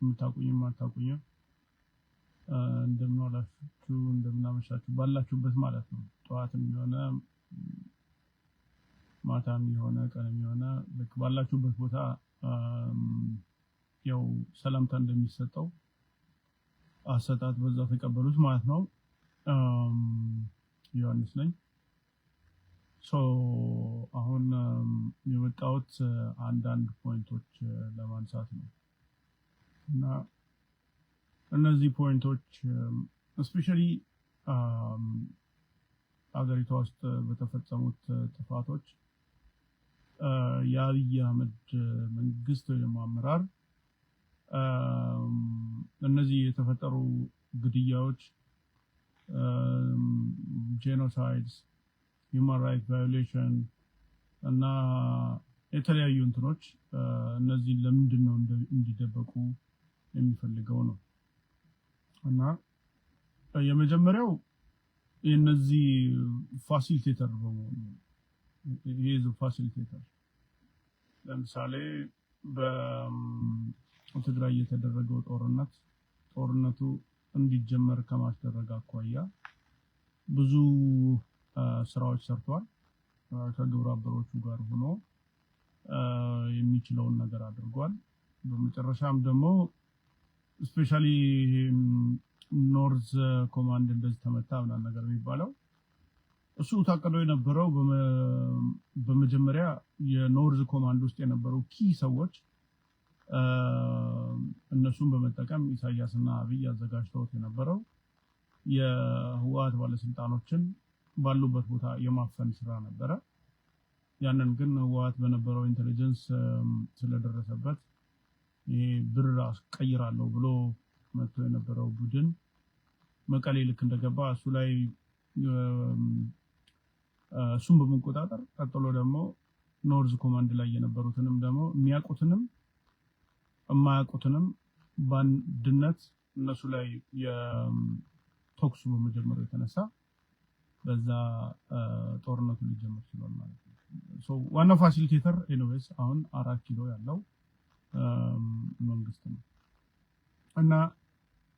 የምታውቁኝም አታውቁኝም እንደምናላችሁ እንደምናመሻችሁ ባላችሁበት ማለት ነው ጧትም የሆነ ማታም የሆነ ቀንም የሆነ ልክ ባላችሁበት ቦታ ያው ሰላምታ እንደሚሰጠው አሰጣጥ በዛው ተቀበሉት ማለት ነው ዮሐንስ ነኝ አሁን የወጣሁት አንዳንድ ፖይንቶች ለማንሳት ነው እና እነዚህ ፖይንቶች especially አገሪቷ ውስጥ በተፈጸሙት ጥፋቶች የአብይ አህመድ መንግስት የማመራር እነዚህ የተፈጠሩ ግድያዎች genocides human rights violation እና የተለያዩ እንትኖች እነዚህ ለምንድን ነው እንዲደበቁ የሚፈልገው ነው እና የመጀመሪያው የነዚህ ፋሲሊቴተር በመሆኑ ይሄ ፋሲሊቴተር ለምሳሌ በትግራይ የተደረገው ጦርነቱ እንዲጀመር ከማስደረግ አኳያ ብዙ ስራዎች ሰርቷል ከግብረ አበሮቹ ጋር ሆኖ የሚችለውን ነገር አድርጓል በመጨረሻም ደግሞ ስፔሻሊ ኖርዝ ኮማንድ እንደዚህ ተመታ ምናምን ነገር የሚባለው እሱ ታቀዶ የነበረው በመጀመሪያ የኖርዝ ኮማንድ ውስጥ የነበሩ ኪ ሰዎች እነሱን በመጠቀም ኢሳያስና አብይ አዘጋጅተውት የነበረው የህወሓት ባለስልጣኖችን ባሉበት ቦታ የማፈን ስራ ነበረ ያንን ግን ህወሓት በነበረው ኢንተለጀንስ ስለደረሰበት ይሄ ብር አስቀይራለሁ ብሎ መጥቶ የነበረው ቡድን መቀሌ ልክ እንደገባ እሱ ላይ እሱን በመቆጣጠር ቀጥሎ ደግሞ ኖርዝ ኮማንድ ላይ የነበሩትንም ደግሞ የሚያውቁትንም የማያውቁትንም ባንድነት እነሱ ላይ የቶክስ በመጀመሪያው የተነሳ በዛ ጦርነቱ ሊጀመር ይችላል ማለት ነው ዋና ፋሲሊቴተር ኤኒዌይስ አሁን 4 ኪሎ ያለው መንግስት ነው እና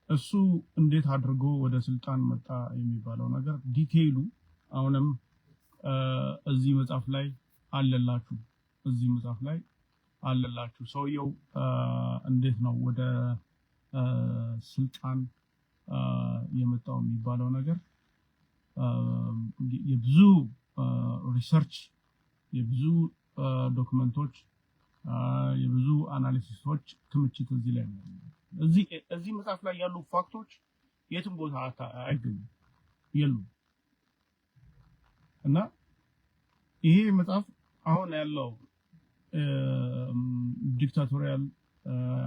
እሱ እንዴት አድርጎ ወደ ስልጣን መጣ የሚባለው ነገር ዲቴይሉ አሁንም እዚህ መጽሐፍ ላይ አለላችሁ ሰውየው እንዴት ነው ወደ ስልጣን የመጣው የሚባለው ነገር የብዙ ሪሰርች የብዙ ዶክመንቶች የብዙ አናሊሲሶች ክምችት እዚህ ላይ ነው እዚህ መጽሐፍ ላይ ያሉ ፋክቶች የትም ቦታ አይገኙም የሉም እና ይሄ መጽሐፍ አሁን ያለው ዲክታቶሪያል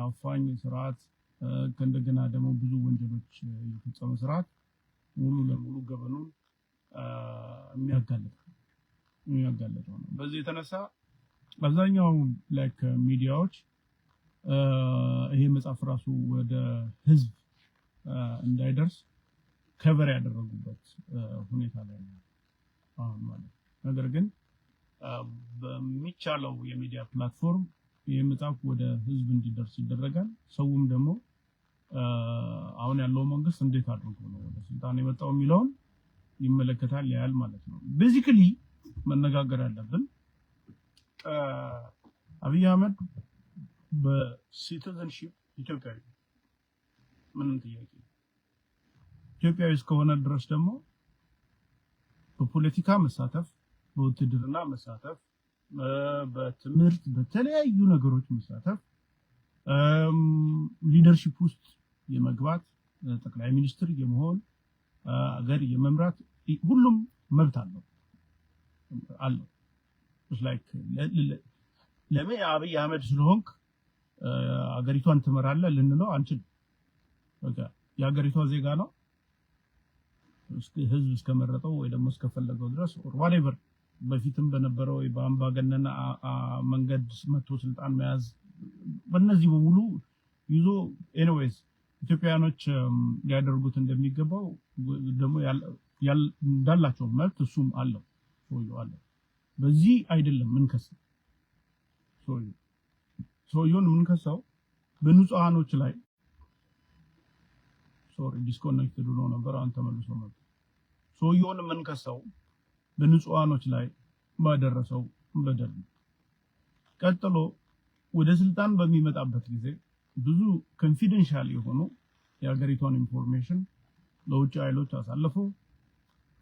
አፋኝ ስርዓት ከእንደገና ደግሞ ብዙ ወንጀሎች የፈጸመ ስርዓት ሙሉ ለሙሉ ገበኑን የሚያጋልጠው ነው በዚህ የተነሳ አብዛኛው ላይክ ሚዲያዎች ይሄ መጽሐፍ ራሱ ወደ ህዝብ እንዳይደርስ ከቨር ያደረጉበት ሁኔታ ላይ ነው አሁን ማለት ነገር ግን በሚቻለው የሚዲያ ፕላትፎርም ይሄ መጽሐፍ ወደ ህዝብ እንዲደርስ ይደረጋል ሰውም ደግሞ አሁን ያለው መንግስት እንዴት አድርጎ ነው ወደ ስልጣን የመጣው የሚለውን ይመለከታል ያያል ማለት ነው ቤዚክሊ መነጋገር ያለብን አብይ አህመድ በሲቲዝንሺፕ ኢትዮጵያዊ ምንም ጥያቄ ኢትዮጵያዊ እስከሆነ ድረስ ደግሞ በፖለቲካ መሳተፍ በውትድርና መሳተፍ በትምህርት በተለያዩ ነገሮች መሳተፍ ሊደርሺፕ ውስጥ የመግባት ጠቅላይ ሚኒስትር የመሆን አገር የመምራት ሁሉም መብት አለው ላይክ ለምን አብይ አህመድ ስለሆንክ አገሪቷን ትመራለህ ልንለው አንችል በቃ የአገሪቷ ዜጋ ነው ህዝብ እስከመረጠው ወይ ደግሞ እስከፈለገው ድረስ or whatever በፊትም በነበረው በአምባገነን መንገድ መጥቶ ስልጣን መያዝ በእነዚህ በሙሉ ይዞ ኤኒዌይስ ኢትዮጵያኖች ያደርጉት እንደሚገባው ደግሞ እንዳላቸው መብት እሱም አለው በዚህ አይደለም ምን ከሰው ሰውየውን ምን ከሰው በንጹሃኖች ላይ ሶሪ ዲስኮኔክትድ ሆኖ ነበር አንተ መልሶ ነው ሰውየውን የምንከሰው በንጹሃኖች ላይ ባደረሰው በደል ቀጥሎ ወደ ስልጣን በሚመጣበት ጊዜ ብዙ ኮንፊደንሻል የሆኑ የሀገሪቷን ኢንፎርሜሽን ለውጭ ኃይሎች አሳልፎ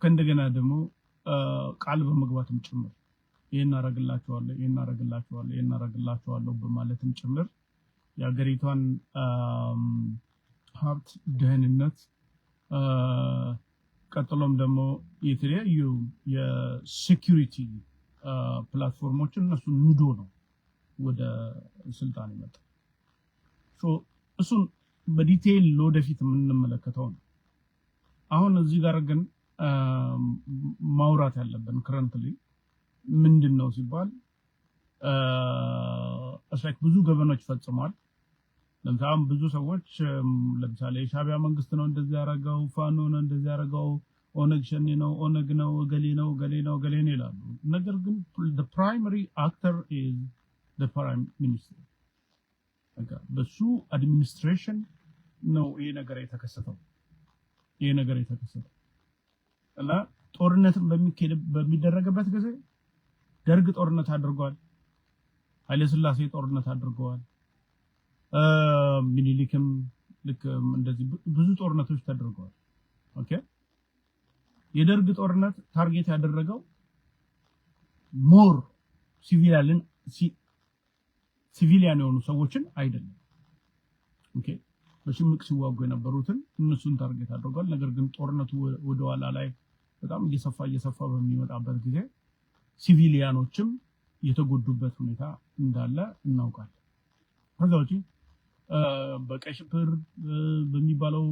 ከእንደገና ደግሞ ቃል በመግባትም ጭምር ይሄን አረግላችኋለሁ በማለትም ጭምር የሀገሪቷን ሀብት ደህንነት ቀጥሎም ደግሞ የተለያዩ የሴኩሪቲ ፕላትፎርሞችን እነሱ ንዶ ነው ወደ ስልጣን ይመጣ እሱን በዲቴይል ወደፊት የምንመለከተው ነው አሁን እዚህ ጋር ግን ማውራት ያለብን ከረንትሊ ምንድነው ሲባል አስላክ ብዙ ገበኖች ፈጽሟል ለምሳሌ ብዙ ሰዎች ለምሳሌ ሻቢያ መንግስት ነው እንደዚህ ያረጋው ፋኖ ነው እንደዚህ ያረጋው ኦነግ ሸኔ ነው ኦነግ ነው ገሌ ነው ይላሉ ነገር ግን the primary actor is the prime minister በሱ አድሚኒስትሬሽን ነው ይሄ ነገር የተከሰተው እና ጦርነትን በሚደረግበት ጊዜ ደርግ ጦርነት አድርጓል ኃይለ ሥላሴ ጦርነት አድርገዋል ሚኒሊክም ልክ እንደዚህ ብዙ ጦርነቶች ተደርገዋል ኦኬ የደርግ ጦርነት ታርጌት ያደረገው ሞር ሲቪሊያን የሆኑ ሰዎችን አይደለም ኦኬ በሽምቅ ሲዋጉ የነበሩትን እነሱን ታርጌት አድርጓል ነገር ግን ጦርነቱ ወደ ኋላ ላይ በጣም እየሰፋ በሚመጣበት ጊዜ ሲቪሊያኖችም የተጎዱበት ሁኔታ እንዳለ እናውቃለን ከዛውጪ በቀይ ሽብር በሚባለው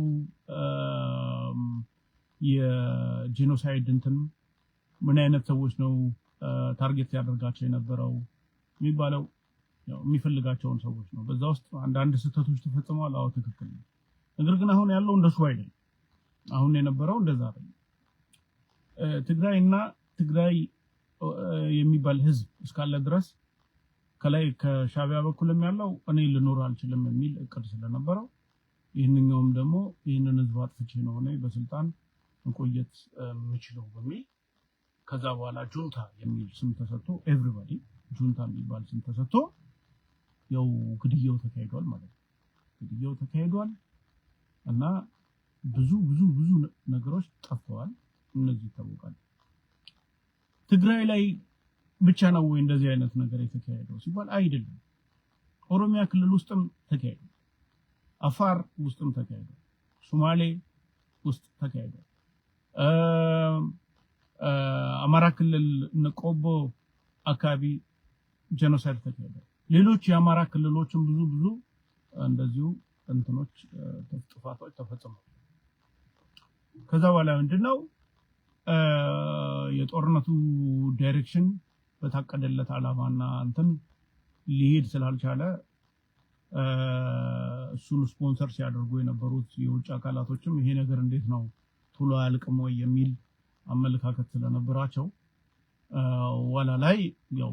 የጄኖሳይድ እንትን ምን አይነት ሰዎች ነው ታርጌት ያደርጋቸው የነበረው የሚባለው ያው የሚፈልጋቸውን ሰዎች ነው በዛ ውስጥ አንዳንድ ስህተቶች ተፈጽመዋል አዎ ትክክል ነው ነገር ግን አሁን ያለው እንደሱ አይደለም አሁን የነበረው እንደዛ አይደለም ትግራይ የሚባል ህዝብ እስካለ ድረስ ከላይ ከሻቢያ በኩልም ያለው እኔ ልኖር አልችልም የሚል እቅድ ስለነበረው ይህንኛውም ደግሞ ይህንን ህዝብ አጥፍቼ ነው እኔ በስልጣን መቆየት የምችለው በሚል ከዛ በኋላ ጁንታ የሚል ስም ተሰጥቶ ኤቭሪባዲ ጁንታ የሚባል ስም ተሰጥቶ ያው ግድያው ተካሂዷል ማለት ነው ግድያው ተካሂዷል እና ብዙ ነገሮች ጠፍተዋል እነዚህ ይታወቃል ትግራይ ላይ ብቻ ነው ወይ እንደዚህ አይነት ነገር የተካሄደው ሲባል አይደለም ኦሮሚያ ክልል ውስጥም ተካሂዷል አፋር ውስጥም ተካሂዷል ሶማሌ ውስጥ ተካሂዷል አማራ ክልል ነቆቦ አካባቢ ጄኖሳይድ ተካሂዷል ሌሎች የአማራ ክልሎችም ብዙ እንደዚሁ እንትኖች ጥፋቶች ተፈጽመዋል ከዛ በኋላ ምንድነው የጦርነቱ ዳይሬክሽን በታቀደለት አላማና እንትን ሊሄድ ስላልቻለ እሱን ስፖንሰር ሲያደርጉ የነበሩት የውጭ አካላቶችም ይሄ ነገር እንዴት ነው ቶሎ አያልቅም ወይ የሚል አመለካከት ስለነበራቸው ዋላ ላይ ያው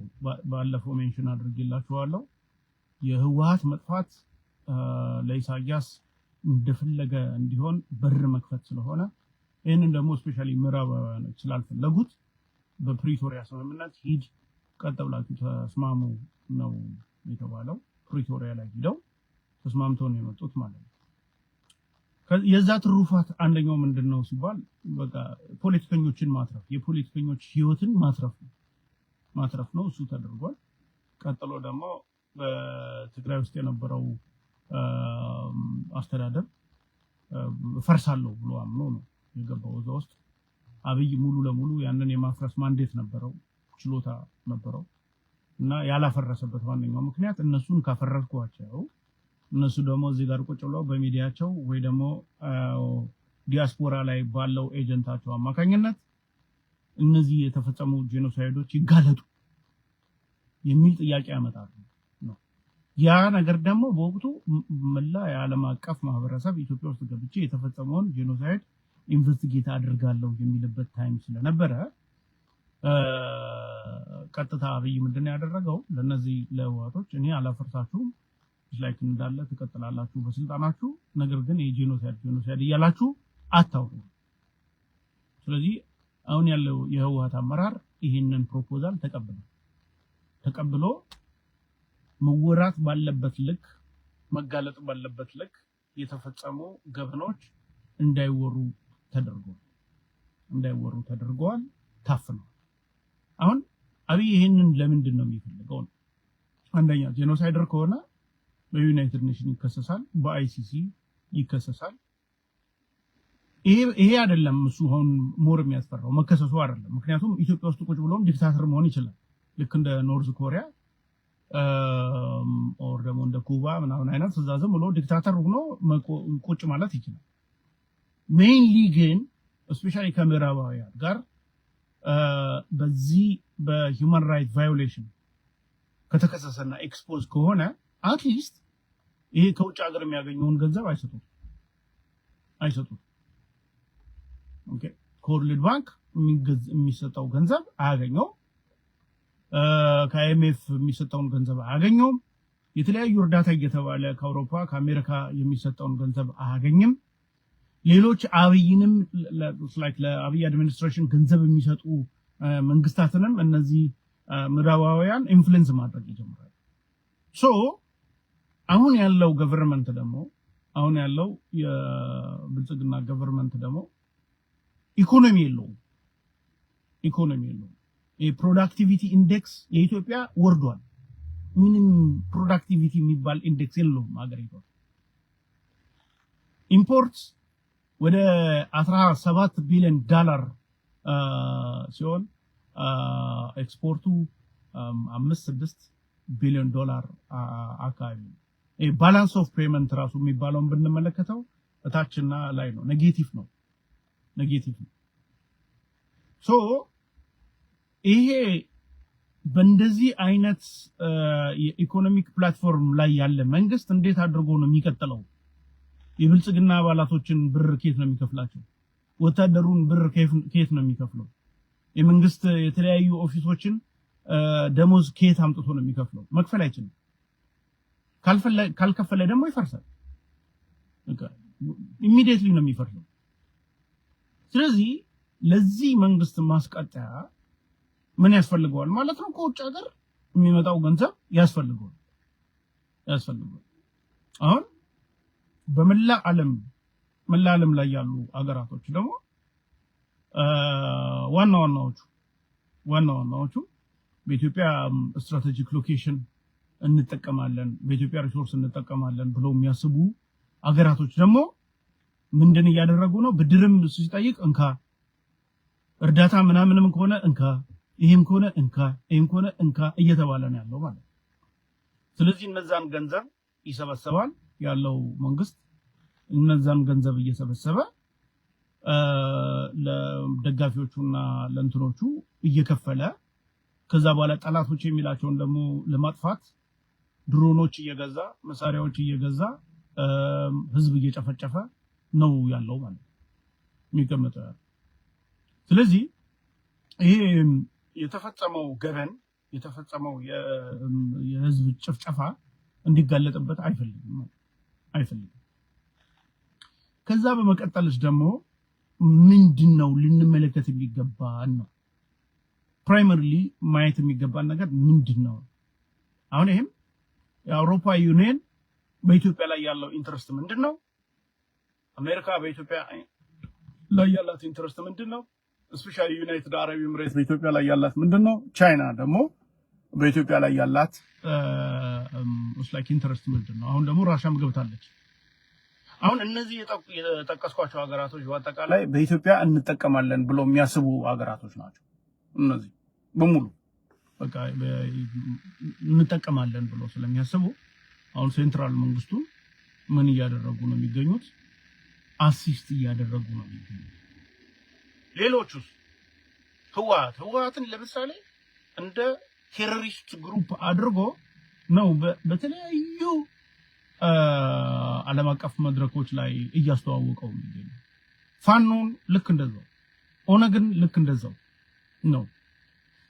ባለፈው ሜንሽን አድርጌላችኋለሁ የህወሓት መጥፋት ለኢሳያስ እንደፈለገ እንዲሆን በር መክፈት ስለሆነ ይሄንን ደግሞ ስፔሻሊ ምዕራባውያን ስላልፈለጉት በፕሪቶሪያ ስምምነት ሂድ ቀጥብላችሁ ተስማሙ ነው የተባለው ፕሪቶሪያ ላይ ሄደው ተስማምተው ነው የመጡት ማለት ነው የዛ ትሩፋት አንደኛው ምንድነው ሲባል በቃ ፖለቲከኞችን ማትረፍ የፖለቲከኞች ህይወትን ማትረፍ ነው እሱ ተደርጓል ቀጥሎ ደግሞ በትግራይ ውስጥ የነበረው አስተዳደር ፈርሳለሁ ብሎ አምኖ ነው የገባው እዛ ውስጥ አብይ ሙሉ ለሙሉ ያንን የማፍረስ ማንዴት ነበረው ችሎታ ነበረው እና ያላፈረሰበት ዋነኛው ምክንያት እነሱን ካፈረስኳቸው እነሱ ደግሞ እዚህ ጋር ቁጭ ብለው በሚዲያቸው ወይ ደግሞ ዲያስፖራ ላይ ባለው ኤጀንታቸው አማካኝነት እነዚህ የተፈጸሙ ጄኖሳይዶች ይጋለጡ የሚል ጥያቄ ያመጣሉ ነው ያ ነገር ደግሞ በወቅቱ መላ የዓለም አቀፍ ማህበረሰብ ኢትዮጵያ ውስጥ ገብቼ የተፈጸመውን ጄኖሳይድ ኢንቨስቲጌት አድርጋለሁ የሚልበት ታይም ስለነበረ ቀጥታ አብይ ምንድነው ያደረገው ለነዚህ ለህወሓቶች እኔ አላፈርሳችሁም ላይክ እንዳለ ተከተላላችሁ በስልጣናችሁ ነገር ግን የጄኖሳይድ እያላችሁ አታውሩ ስለዚህ አሁን ያለው የህወሓት አመራር ይሄንን ፕሮፖዛል ተቀብሎ መወራት ባለበት ልክ መጋለጥ ባለበት ልክ የተፈጸሙ ገበኖች እንዳይወሩ ተደርጓል ታፍነው አሁን አብይ ይሄንን ለምንድን ነው የሚፈልገው አንደኛ ጄኖሳይደር ከሆነ በዩናይትድ ኔሽን ይከሰሳል በአይሲሲ ይከሰሳል ይሄ አይደለም እሱ ሆን ሞር የሚያስፈራው መከሰሱ አይደለም ምክንያቱም ኢትዮጵያ ውስጥ ቁጭ ብሎም ዲክታተር መሆን ይችላል ልክ እንደ ኖርዝ ኮሪያ ኦር ደግሞ እንደ ኩባ ምናምን አይነት ዝም ብሎ ዲክታተር ሆኖ ቁጭ ማለት ይችላል ሜይንሊ ግን ስፔሻሊ ከምዕራባውያን ጋር በዚህ በሂውማን ራይት ቫዮሌሽን ከተከሰሰና ኤክስፖዝ ከሆነ አትሊስት ይሄ ከውጭ ሀገር የሚያገኘውን ገንዘብ አይሰጡት ኦኬ ኮርልድ ባንክ የሚሰጠው ገንዘብ አያገኘው ከአይኤምኤፍ የሚሰጠውን ገንዘብ አያገኘው የተለያዩ እርዳታ እየተባለ ከአውሮፓ ከአሜሪካ የሚሰጠውን ገንዘብ አያገኝም ሌሎች አብይንም ላይክ ለአብይ አድሚኒስትሬሽን ገንዘብ የሚሰጡ መንግስታትንም እነዚህ ምዕራባውያን ኢንፍሉዌንስ ማድረግ ይጀምራሉ ሶ አሁን ያለው ገቨርንመንት ደግሞ አሁን ያለው የብልጽግና ገቨርንመንት ደግሞ ኢኮኖሚ የለውም የፕሮዳክቲቪቲ ኢንዴክስ የኢትዮጵያ ወርዷል ምንም ፕሮዳክቲቪቲ የሚባል ኢንዴክስ የለውም ሀገሪቷ ኢምፖርት ወደ 17 ቢሊዮን ዶላር ሲሆን ኤክስፖርቱ 5-6 ቢሊዮን ዶላር አካባቢ ባላንስ ኦፍ ፔመንት ራሱ የሚባለውን ብንመለከተው እታችና ላይ ነው ኔጌቲቭ ነው ሶ ይሄ በእንደዚህ አይነት የኢኮኖሚክ ፕላትፎርም ላይ ያለ መንግስት እንዴት አድርጎ ነው የሚቀጥለው የብልጽግና አባላቶችን ብር ከየት ነው የሚከፍላቸው ወታደሩን ብር ከየት ነው የሚከፍለው የመንግስት የተለያዩ ኦፊሶችን ደሞዝ ከየት አምጥቶ ነው የሚከፍለው መክፈል አይችልም ካልከፈለ ደግሞ ይፈርሳል ኢሚዲየትሊ ነው የሚፈርሰው ስለዚህ ለዚህ መንግስት ማስቀጠያ ምን ያስፈልገዋል ማለት ነው ከውጭ ሀገር የሚመጣው ገንዘብ ያስፈልገዋል አሁን በመላ ዓለም ላይ ያሉ አገራቶች ደግሞ ዋናዎቹ በኢትዮጵያ ስትራቴጂክ ሎኬሽን እንጠቀማለን በኢትዮጵያ ሪሶርስ እንጠቀማለን ብለው የሚያስቡ አገራቶች ደግሞ ምንድን ያደረጉ ነው ብድርም ሲጠይቅ እንካ እርዳታ ምናምንም ከሆነ እንካ ይሄም ከሆነ እንካ እየተባለ ነው ያለው ማለት ስለዚህ እነዛን ገንዘብ ይሰበሰባል ያለው መንግስት እነዛን ገንዘብ እየሰበሰበ ለደጋፊዎቹና ለእንትኖቹ እየከፈለ ከዛ በኋላ ጠላቶች የሚላቸውን ደግሞ ለማጥፋት ድሮኖች እየገዛ መሳሪያዎች እየገዛ ህዝብ እየጨፈጨፈ ነው ያለው ማለት የሚቀመጠው ስለዚህ ይሄ የተፈጸመው ገበን የተፈጸመው የህዝብ ጭፍጨፋ እንዲጋለጥበት አይፈልግም ከዛ በመቀጠልስ ደግሞ ምንድነው ልንመለከት የሚገባን ነው ፕራይመሪሊ ማየት የሚገባን ነገር ምንድነው አሁን ይሄም የአውሮፓ ዩኒየን በኢትዮጵያ ላይ ያለው ኢንትረስት ምንድነው አሜሪካ በኢትዮጵያ ላይ ያላት ኢንትረስት ምንድነው ስፔሻሊ ዩናይትድ አረብ ኤሚሬትስ በኢትዮጵያ ላይ ያላት ምንድነው ቻይና ደግሞ በኢትዮጵያ ላይ ያላት ላይክ ኢንትረስት ምንድነው አሁን ደግሞ ራሻም ገብታለች አሁን እነዚህ የጠቀስኳቸው ሀገራቶች በአጠቃላይ በኢትዮጵያ እንጠቀማለን ብለው የሚያስቡ ሀገራቶች ናቸው እነዚህ በሙሉ በቃ እንጠቀማለን ብለው ስለሚያስቡ አሁን ሴንትራል መንግስቱ ምን እያደረጉ ነው የሚገኙት አሲስት እያደረጉ ነው የሚገኙት ሌሎቹስ ህወሓትን ለምሳሌ እንደ ቴሮሪስት ግሩፕ አድርጎ ነው በተለያዩ ዓለም አቀፍ መድረኮች ላይ እያስተዋወቀው የሚገኘው ፋኖን ልክ እንደዛው ኦነግን ልክ እንደዛው ነው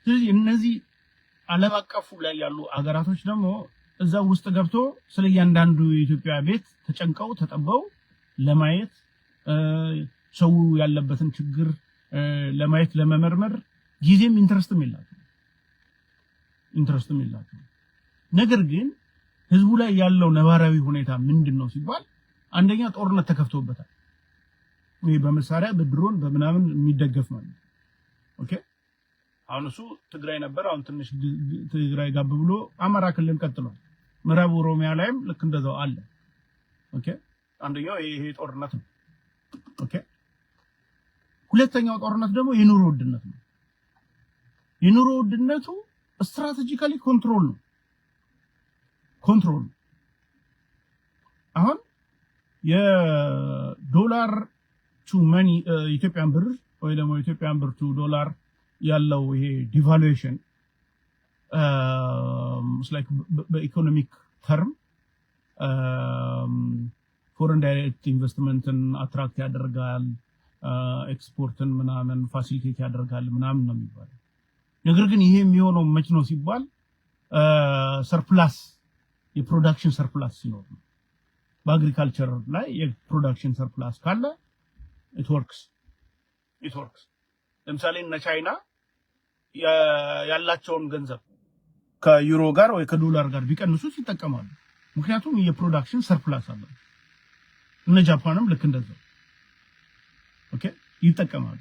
ስለዚህ እነዚህ ዓለም አቀፉ ላይ ያሉ አገራቶች ደግሞ እዛ ውስጥ ገብቶ ስለ ያንዳንዱ የኢትዮጵያ ቤት ተጨንቀው ተጠበው ለማየት ሰው ያለበትን ችግር ለማየት ለመመርመር ጊዜም ኢንትረስትም የላቸው ነገር ግን ህዝቡ ላይ ያለው ነባራዊ ሁኔታ ምንድነው ሲባል አንደኛ ጦርነት ተከፍቶበታል ይሄ በመሳሪያ በድሮን በመናምን የሚደገፍ ማለት ኦኬ አሁን እሱ ትግራይ ነበር አሁን ትንሽ ትግራይ ጋብ ብሎ አማራ ክልል ቀጥሏል ምዕራብ ኦሮሚያ ላይም ልክ እንደዛው አለ ኦኬ አንደኛው ይሄ ጦርነት ነው ኦኬ ሁለተኛው ጦርነት ደግሞ የኑሮ ውድነት ነው የኑሮ ውድነቱ ስትራቴጂካሊ ኮንትሮል አሁን የዶላር ቱ መኒ ኢትዮጵያን ብር ወይ ደግሞ ኢትዮጵያን ብር ቱ ዶላር ያለው ይሄ ዲቫሉዌሽን ላይክ በኢኮኖሚክ ተርም ፎሬን ዳይሬክት ኢንቨስትመንትን አትራክት ያደርጋል ኤክስፖርትን ምናምን ፋሲሊቴት ያደርጋል ምናምን ነው የሚባለው ነገር ግን ይሄ የሚሆነው መች ነው ሲባል ሰርፕላስ የፕሮዳክሽን ሰርፕላስ ሲኖር ነው በአግሪካልቸር ላይ የፕሮዳክሽን ሰርፕላስ ካለ it works ለምሳሌ እነ ቻይና ያላቸውን ገንዘብ ከዩሮ ጋር ወይ ከዶላር ጋር ቢቀንሱት ይጠቀማሉ ምክንያቱም የፕሮዳክሽን ሰርፕላስ አለ እነ ጃፓንም ልክ እንደዛው ኦኬ ይጠቀማሉ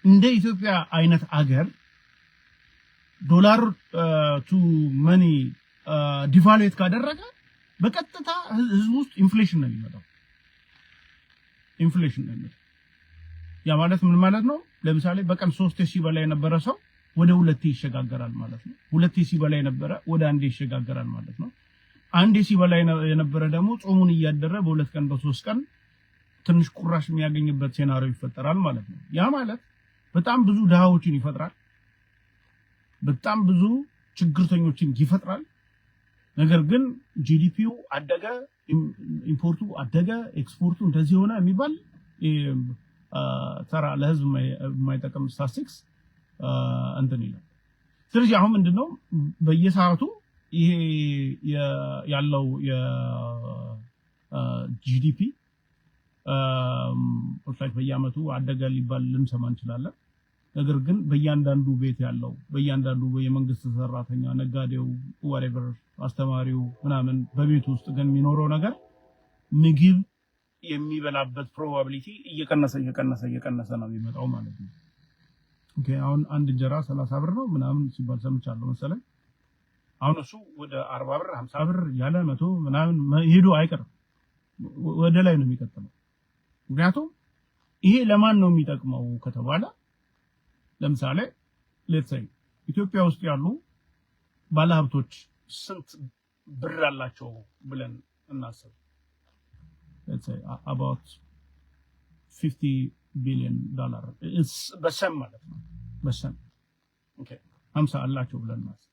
እንደ ኢትዮጵያ አይነት አገር ዶላር ቱ መኒ ዲቫሉዌት ካደረገ በቀጥታ ህዝብ ውስጥ ኢንፍሌሽን ነው የሚመጣው ያ ማለት ምን ማለት ነው ለምሳሌ በቀን 3000 በላይ የነበረ ሰው ወደ 2000 ይሸጋገራል ማለት ነው 2000 በላይ የነበረ ወደ 1000 ይሸጋገራል ማለት ነው 1000 በላይ የነበረ ደግሞ ጾሙን እያደረ በሁለት ቀን በሶስት ቀን ትንሽ ቁራሽ የሚያገኝበት ሴናሪዮ ይፈጠራል ማለት ነው ያ ማለት በጣም ብዙ ድሃዎችን ይፈጥራል በጣም ብዙ ችግርተኞችን ይፈጥራል ነገር ግን ጂዲፒው አደገ ኢምፖርቱ አደገ ኤክስፖርቱ እንደዚህ ሆነ የሚባል ተራ ለህዝብ የማይጠቅም ስታቲስቲክስ እንትን ይላል ስለዚህ አሁን ምንድነው በየሰዓቱ ይሄ ያለው የጂዲፒ ኦልራይት በየአመቱ አደገ ሊባል ልንሰማ እንችላለን ነገር ግን በእያንዳንዱ ቤት ያለው በእያንዳንዱ የመንግስት ሰራተኛ ነጋዴው whatever አስተማሪው ምናምን በቤት ውስጥ ግን የሚኖረው ነገር ምግብ የሚበላበት ፕሮባቢሊቲ እየቀነሰ ነው የሚመጣው ማለት ነው ኦኬ አሁን አንድ እንጀራ 30 ብር ነው ምናምን ሲባል ሰምቻለሁ መሰለኝ አሁን እሱ ወደ 40 ብር 50 ብር ያለ 100 ምናምን ሄዶ አይቀርም ወደ ላይ ነው የሚቀጥለው ምክንያቱም ይሄ ለማን ነው የሚጠቅመው ከተባለ ለምሳሌ let's say ኢትዮጵያ ውስጥ ያሉ ባለሀብቶች ስንት ብር አላቸው ብለን እናስብ let's say about $50 billion በሰም ማለት ነው በሰም ኦኬ 50 አላቸው ብለን እናስብ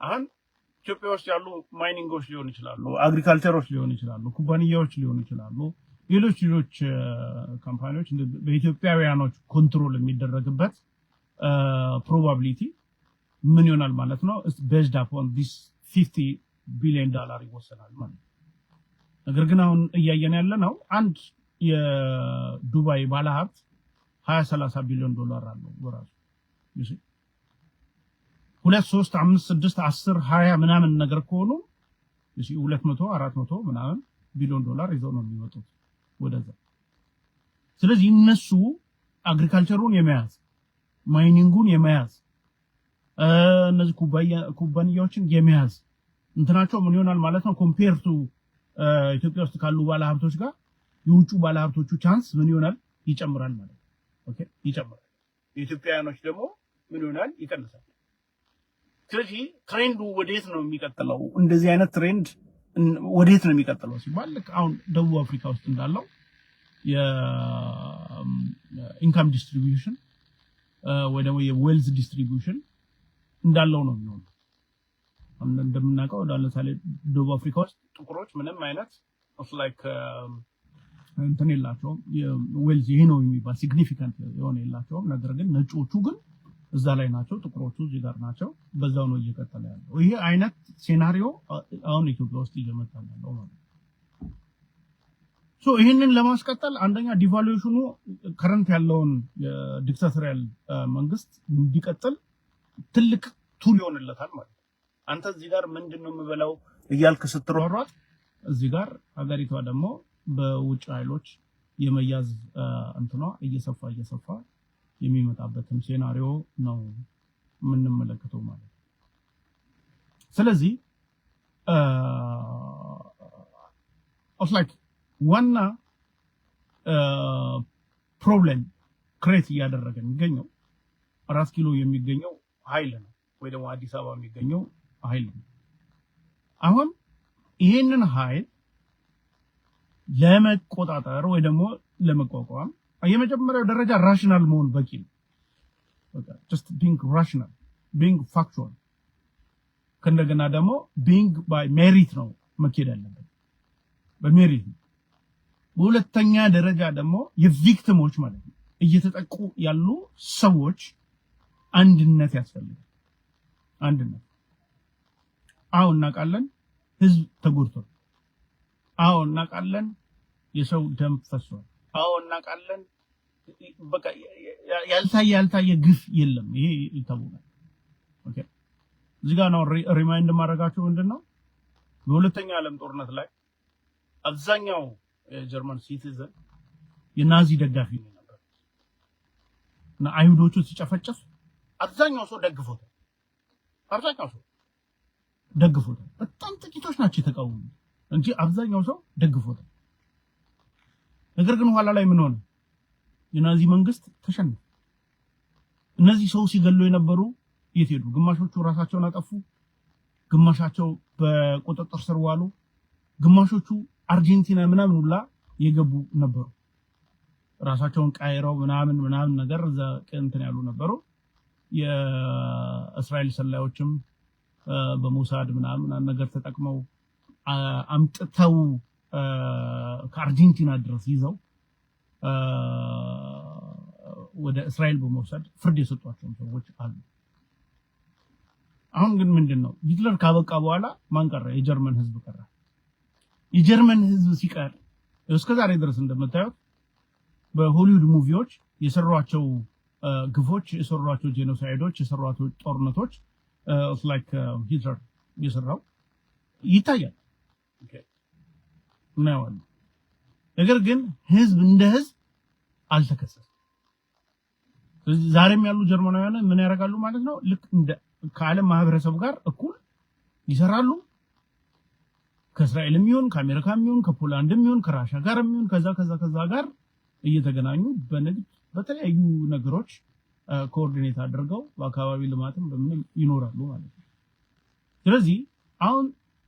አሁን ኢትዮጵያ ውስጥ ያሉ ማይኒንጎች ሊሆን ይችላሉ አግሪካልቸሮች ሊሆን ይችላሉ ኩባንያዎች ሊሆን ይችላሉ ሌሎች ካምፓኒዎች በኢትዮጵያውያኖች ኮንትሮል የሚደረግበት ፕሮባቢሊቲ ምን ይሆናል ማለት ነው based upon this $50 billion ይወሰናል ማለት ነገር ግን አሁን እያየን ያለ ነው አንድ የዱባይ ባለሀብት 20-30 ቢሊዮን ዶላር አለው በራሱ እሺ 2 3 5 6 10 20 ምናምን ነገር ከሆኑ እሺ 200 400 ምናምን ቢሊዮን ዶላር ይዘው ነው የሚወጡት ወደዛ ስለዚህ እነሱ አግሪካልቸሩን የመያዝ ማይኒንጉን የመያዝ እነዚህ ኩባንያዎችን የመያዝ እንትናቸው ምን ይሆናል ማለት ነው ኮምፔር ቱ ኢትዮጵያ ውስጥ ካሉ ባለሀብቶች ጋር የውጭ ባለሀብቶቹ ቻንስ ምን ይሆናል ይጨምራል ማለት ነው ኦኬ ይጨምራል የኢትዮጵያውያኖች ደግሞ ምን ይሆናል ይቀንሳል ስለዚህ ትሬንዱ ወዴት ነው የሚቀጥለው እንደዚህ አይነት ትሬንድ ወዴት ነው የሚቀጥለው ሲባል አሁን ደቡብ አፍሪካ ውስጥ እንዳለው የኢንካም ዲስትሪቢዩሽን ወይ ደግሞ የዌልዝ ዲስትሪቢዩሽን እንዳለው ነው የሚሆነው እንደምናውቀው ለምሳሌ ደቡብ አፍሪካ ውስጥ ጥቁሮች ምንም አይነት ላይክ እንትን የላቸውም የዌልዝ ይሄ ነው የሚባል ሲግኒፊካንት የሆነ የላቸውም ነገር ግን ነጮቹ ግን እዛ ላይ ናቸው ጥቁሮቹ እዚህ ጋር ናቸው በዛው ነው እየቀጠለ ያለው ይሄ አይነት ሴናሪዮ አሁን ኢትዮጵያ ውስጥ እየመጣ ነው ማለት ሶ ይሄንን ለማስቀጠል አንደኛ ዲቫሉዌሽኑ ከረንት ያለውን ዲክታቶሪያል መንግስት እንዲቀጥል ትልቅ ቱል ይሆንለታል ማለት አንተ እዚህ ጋር ምንድነው የምበላው እያልክ ስትሯሯጥ እዚህ ጋር ሀገሪቷ ደግሞ በውጭ ኃይሎች የመያዝ እንትኗ እየሰፋ የሚመጣበትም ሴናሪዮ ነው የምንመለከተው ማለት ስለዚህ of like ዋና ፕሮብሌም ክሬት ያደረገ የሚገኘው 4 ኪሎ የሚገኘው ኃይል ነው ወይ ደግሞ አዲስ አበባ የሚገኘው ኃይል ነው አሁን ይሄንን ኃይል ለመቆጣጠር ወይ ደግሞ ለመቋቋም የመጀመሪያው ደረጃ ራሽናል መሆን በቂ ነው just being rational being factual ከእንደገና ደግሞ being by merit ነው መኬድ ያለበት በሜሪት በሁለተኛ ደረጃ ደግሞ የቪክቲሞች ማለት ነው እየተጠቁ ያሉ ሰዎች አንድነት ያስፈልጋል አንድነት አሁን እናቃለን ህዝብ ተጎድቷል አሁን እናቃለን የሰው ደም ፈሷል አሁን እናቃለን በቃ ያልታየ ግፍ የለም ይሄ ይታወቃል ኦኬ እዚህ ጋር ነው ሪማይንድ ማድረጋችሁ ምንድነው በሁለተኛ ዓለም ጦርነት ላይ አብዛኛው የጀርመን ሲቲዝን የናዚ ደጋፊ ነበር እና አይሁዶቹ ሲጨፈጨፍ አብዛኛው ሰው ደግፎታል በጣም ጥቂቶች ናቸው የተቃወሙ እንጂ አብዛኛው ሰው ደግፎታል ነገር ግን ኋላ ላይ ምን ሆነ የናዚ መንግስት ተሸነፈ እነዚህ ሰው ሲገሉ የነበሩ የት ሄዱ ግማሾቹ ራሳቸውን አጠፉ ግማሻቸው በቁጥጥር ስር ዋሉ ግማሾቹ አርጀንቲና ምናምን ሁላ የገቡ ነበሩ ራሳቸውን ቀይረው ምናምን ነገር እዛ እንትን ያሉ ነበሩ የእስራኤል ሰላዮችም በሞሳድ ምናምን ነገር ተጠቅመው አምጥተው ከአርጀንቲና ድረስ ይዘው ወደ እስራኤል በመውሰድ ፍርድ የሰጧቸው ሰዎች አሉ አሁን ግን ምንድነው ሂትለር ካበቃ በኋላ ማን ቀረ የጀርመን ህዝብ ቀረ የጀርመን ህዝብ ሲቀር እስከዛሬ ድረስ እንደምታዩት በሆሊውድ ሙቪዎች የሰሯቸው ግፎች የሰሯቸው ጄኖሳይዶች የሰሯቸው ጦርነቶች like ሂትለር የሰራው ይታያል ኦኬ ነው ነገር ግን ህዝብ እንደ ህዝብ አልተከሰሰም ዛሬም ያሉ ጀርመናውያን ምን ያደርጋሉ ማለት ነው ልክ እንደ ከዓለም ማህበረሰብ ጋር እኩል ይሰራሉ ከእስራኤልም ይሁን ከአሜሪካም ይሁን ከፖላንድም ይሁን ከራሻ ጋርም ይሁን ከዛ ጋር እየተገናኙ በንግድ በተለያዩ ነገሮች ኮኦርዲኔት አድርገው በአካባቢ ልማትም በምን ይኖራሉ ማለት ነው ስለዚህ አሁን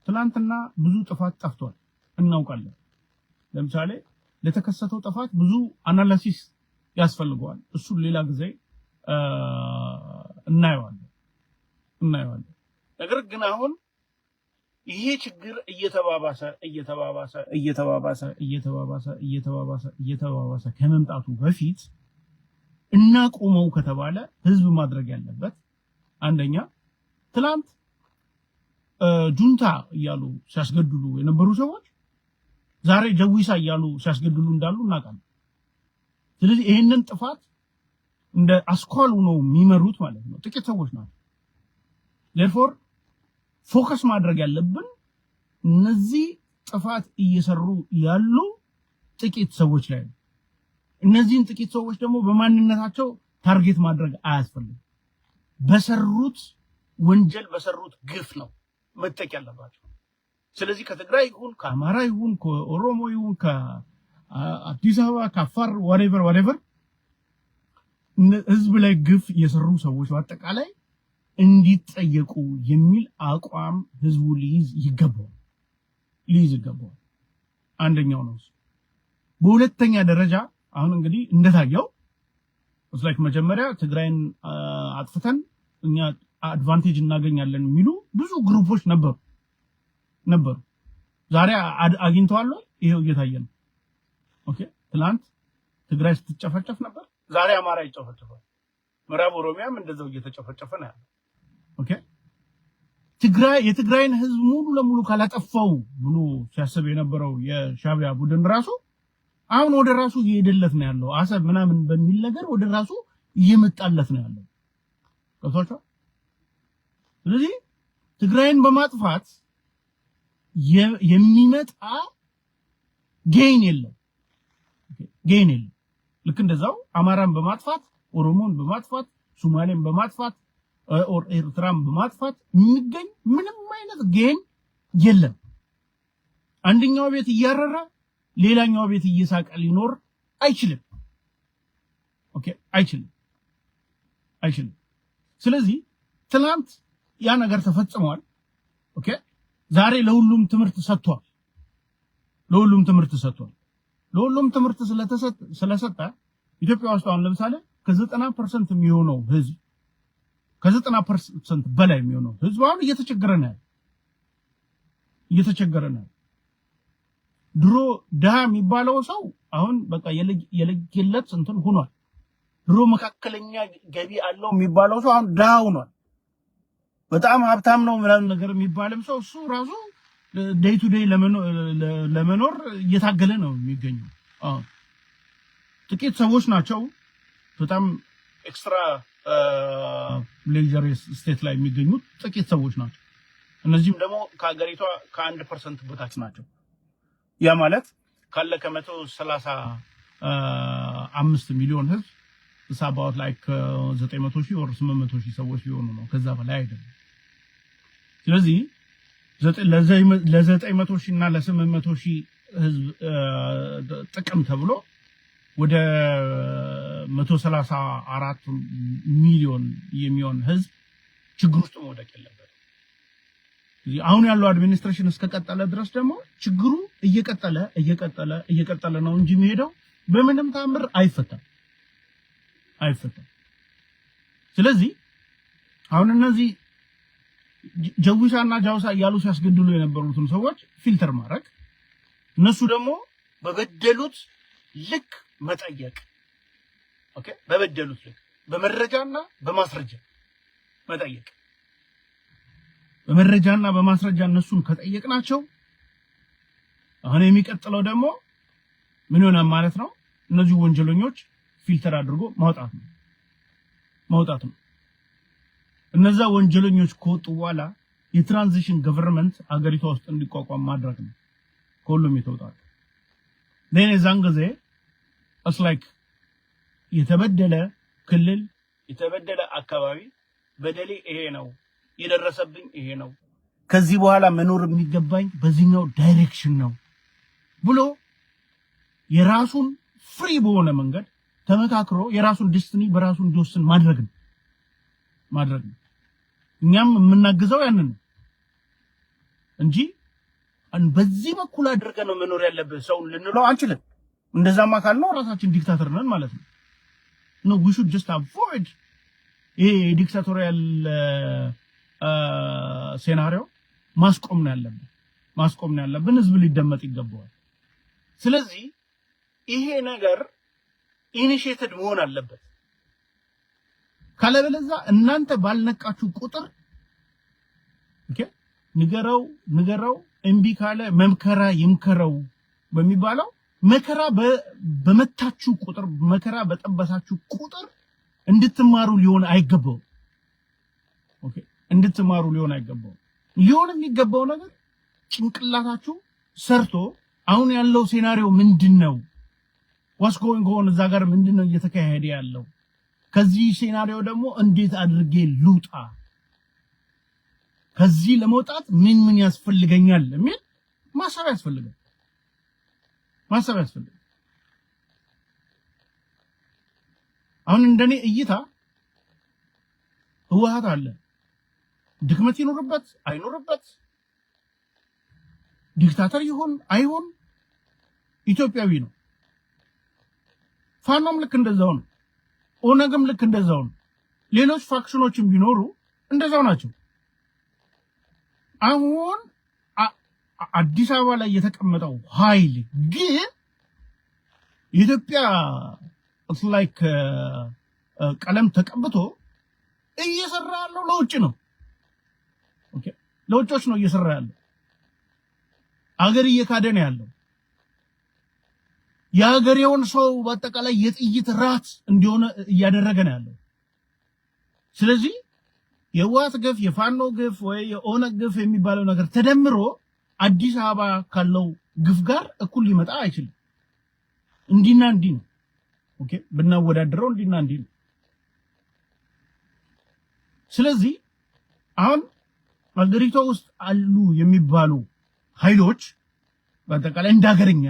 ትናንትና ብዙ ጥፋት ጠፍቷል እናውቃለን ለምሳሌ ለተከሰተው ጥፋት ብዙ አናሊሲስ ያስፈልገዋል እሱ ሌላ ጊዜ እናየዋለን ነገር ግን አሁን ይሄ ችግር እየተባባሰ ከመምጣቱ በፊት እናቆመው ከተባለ ህዝብ ማድረግ ያለበት አንደኛ ትላንት ጁንታ እያሉ ሲያስገድሉ የነበሩ ሰዎች ዛሬ ጀዊሳ እያሉ ሲያስገድሉ እንዳሉ እናውቃለን ስለዚህ ይሄንን ጥፋት እንደ አስኳሉ ነው የሚመሩት ማለት ነው ጥቂት ሰዎች ናቸው therefore ፎከስ ማድረግ ያለብን እነዚህ ጥፋት እየሰሩ ያሉ ጥቂት ሰዎች ላይ ነው እነዚህን ጥቂት ሰዎች ደግሞ በማንነታቸው ታርጌት ማድረግ አያስፈልግም በሰሩት ወንጀል በሰሩት ግፍ ነው መጠቅ ያለባቸው ስለዚህ ከትግራይ ይሁን ከአማራ ይሁን ከኦሮሞ ይሁን ከአዲስ አበባ ከአፋር whatever ህዝብ ላይ ግፍ የሰሩ ሰዎች በአጠቃላይ እንዲጠየቁ የሚል አቋም ህዝቡ ሊይዝ ይገባዋል አንደኛው ነው በሁለተኛ ደረጃ አሁን እንግዲህ እንደታየው like መጀመሪያ ትግራይን አጥፍተን እኛ አድቫንቴጅ እናገኛለን የሚሉ ብዙ ግሩፖች ነበሩ ዛሬ አግኝተዋል ይሄው እየታየ ነው ኦኬ ትላንት ትግራይ ስትጨፈጨፍ ነበር ዛሬ አማራ ይጨፈጨፋል ምዕራብ ኦሮሚያም እንደዛው እየተጨፈጨፈ ነው ያለው። ኦኬ የትግራይን ህዝብ ሙሉ ለሙሉ ካላጠፋው ብሎ ሲያስብ የነበረው የሻቢያ ቡድን ራሱ አሁን ወደ ራሱ እየሄደለት ነው ያለው። አሰብ ምናምን በሚል ነገር ወደ ራሱ እየመጣለት ነው ያለው። ከቷቸው ስለዚህ ትግራይን በማጥፋት የሚመጣ ጌን የለም። ልክ እንደዛው አማራን በማጥፋት ኦሮሞን በማጥፋት ሶማሌን በማጥፋት ኤርትራን በማጥፋት የሚገኝ ምንም አይነት ጌን የለም። አንደኛው ቤት እያረረ ሌላኛው ቤት እየሳቀ ሊኖር አይችልም። ኦኬ አይችልም። ስለዚህ ትናንት ያ ነገር ተፈጽሟል። ኦኬ ዛሬ ለሁሉም ትምህርት ሰጥቷል። ለሁሉም ትምህርት ስለሰጠ ኢትዮጵያ ውስጥ አሁን ለምሳሌ ከ90% የሚሆነው ህዝብ ከ90% በላይ የሚሆነው ህዝብ አሁን እየተቸገረ ነው። ድሮ ድሃ የሚባለው ሰው አሁን በቃ የለየለት እንትን ሆኗል። ድሮ መካከለኛ ገቢ አለው የሚባለው ሰው አሁን ድሃ ሆኗል። በጣም ሀብታም ነው ምናምን ነገር የሚባልም ሰው እሱ ራሱ ዴይ ቱ ዴይ ለመኖር እየታገለ ነው የሚገኘው። ጥቂት ሰዎች ናቸው በጣም ኤክስትራ ሌጀሪየስ ስቴት ላይ የሚገኙት ጥቂት ሰዎች ናቸው። እነዚህም ደግሞ ከሀገሪቷ ከ1% በታች ናቸው። ያ ማለት ካለ ከ135 ሚሊዮን ህዝብ ሳባውት ላይክ 900,000 or 800,000 ሰዎች ሊሆኑ ነው። ከዛ በላይ አይደለም። ስለዚህ ለ900,000 እና ለ800,000 ህዝብ ጥቅም ተብሎ ወደ 134 ሚሊዮን የሚሆን ህዝብ ችግር ውስጥ መውደቅ የለበትም። አሁን ያለው አድሚኒስትሬሽን እስከቀጠለ ድረስ ደግሞ ችግሩ እየቀጠለ ነው እንጂ የሚሄደው በምንም ታምር አይፈታም። ስለዚህ አሁን እነዚህ ጀዊሳና ጃውሳ እያሉ ሲያስገድሉ የነበሩትን ሰዎች ፊልተር ማድረግ፣ እነሱ ደግሞ በበደሉት ልክ መጠየቅ። ኦኬ በበደሉት ልክ በመረጃና በማስረጃ መጠየቅ። በመረጃና በማስረጃ እነሱን ከጠየቅናቸው አሁን የሚቀጥለው ደግሞ ምን ይሆናል ማለት ነው? እነዚህ ወንጀለኞች ፊልተር አድርጎ ማውጣት ነው። እነዛ ወንጀለኞች ከወጡ በኋላ የትራንዚሽን ገቨርንመንት አገሪቷ ውስጥ እንዲቋቋም ማድረግ ነው። ከሁሉም የተውጣጡ ለዛን ጊዜ ላይክ የተበደለ ክልል የተበደለ አካባቢ በደሌ ይሄ ነው የደረሰብኝ ይሄ ነው፣ ከዚህ በኋላ መኖር የሚገባኝ በዚህኛው ዳይሬክሽን ነው ብሎ የራሱን ፍሪ በሆነ መንገድ ተመካክሮ የራሱን ዲስቲኒ በራሱ እንዲወስን ማድረግ ነው። እኛም የምናግዘው ያንን ነው እንጂ በዚህ በኩል አድርገን ነው መኖር ያለበት ሰው ልንለው አንችልም። እንደዛማ ካልነው ራሳችን ዲክታተር ነን ማለት ነው። no we should just avoid ዲክታቶሪያል ሴናሪዮ ማስቆም ነው ያለብን። ህዝብ ሊደመጥ ይገባዋል። ስለዚህ ይሄ ነገር ኢኒሺየትድ መሆን አለበት። ካለበለዚያ እናንተ ባልነቃችሁ ቁጥር ኦኬ ንገረው እምቢ ካለ መምከራ ይምከረው በሚባለው መከራ በመታችሁ ቁጥር መከራ በጠበሳችሁ ቁጥር እንድትማሩ ሊሆን አይገባው። ኦኬ ሊሆን የሚገባው ነገር ጭንቅላታችሁ ሰርቶ አሁን ያለው ሴናሪዮ ምንድነው? what's going on እዛ ጋር ምንድነው እየተካሄደ ያለው? ከዚህ ሴናሪዮ ደግሞ እንዴት አድርጌ ልውጣ? ከዚህ ለመውጣት ምን ያስፈልገኛል የሚል ማሰብ ያስፈልጋል። አሁን እንደኔ እይታ ህወሓት አለ ድክመት ይኖርበት አይኖርበት ዲክታተር ይሁን አይሁን ኢትዮጵያዊ ነው። ፋኖም ልክ እንደዛው ነው። ኦነግም ልክ እንደዛው ነው። ሌሎች ፋክሽኖችም ቢኖሩ እንደዛው ናቸው። አሁን አዲስ አበባ ላይ የተቀመጠው ኃይል ግን ኢትዮጵያ ላይክ ቀለም ተቀብቶ እየሰራ ያለው ለውጭ ነው። ኦኬ ለውጮች ነው እየሰራ ያለው። አገር እየካደ ነው ያለው። የሀገሬውን ሰው በአጠቃላይ የጥይት ራት እንዲሆነ እያደረገ ነው ያለው። ስለዚህ የህወሓት ግፍ የፋኖ ግፍ ወይ የኦነግ ግፍ የሚባለው ነገር ተደምሮ አዲስ አበባ ካለው ግፍ ጋር እኩል ሊመጣ አይችልም። እንዲና እንዲ ነው። ኦኬ ብናወዳደረው እንዲና እንዲ ነው። ስለዚህ አሁን አገሪቷ ውስጥ አሉ የሚባሉ ኃይሎች በአጠቃላይ እንዳገርኛ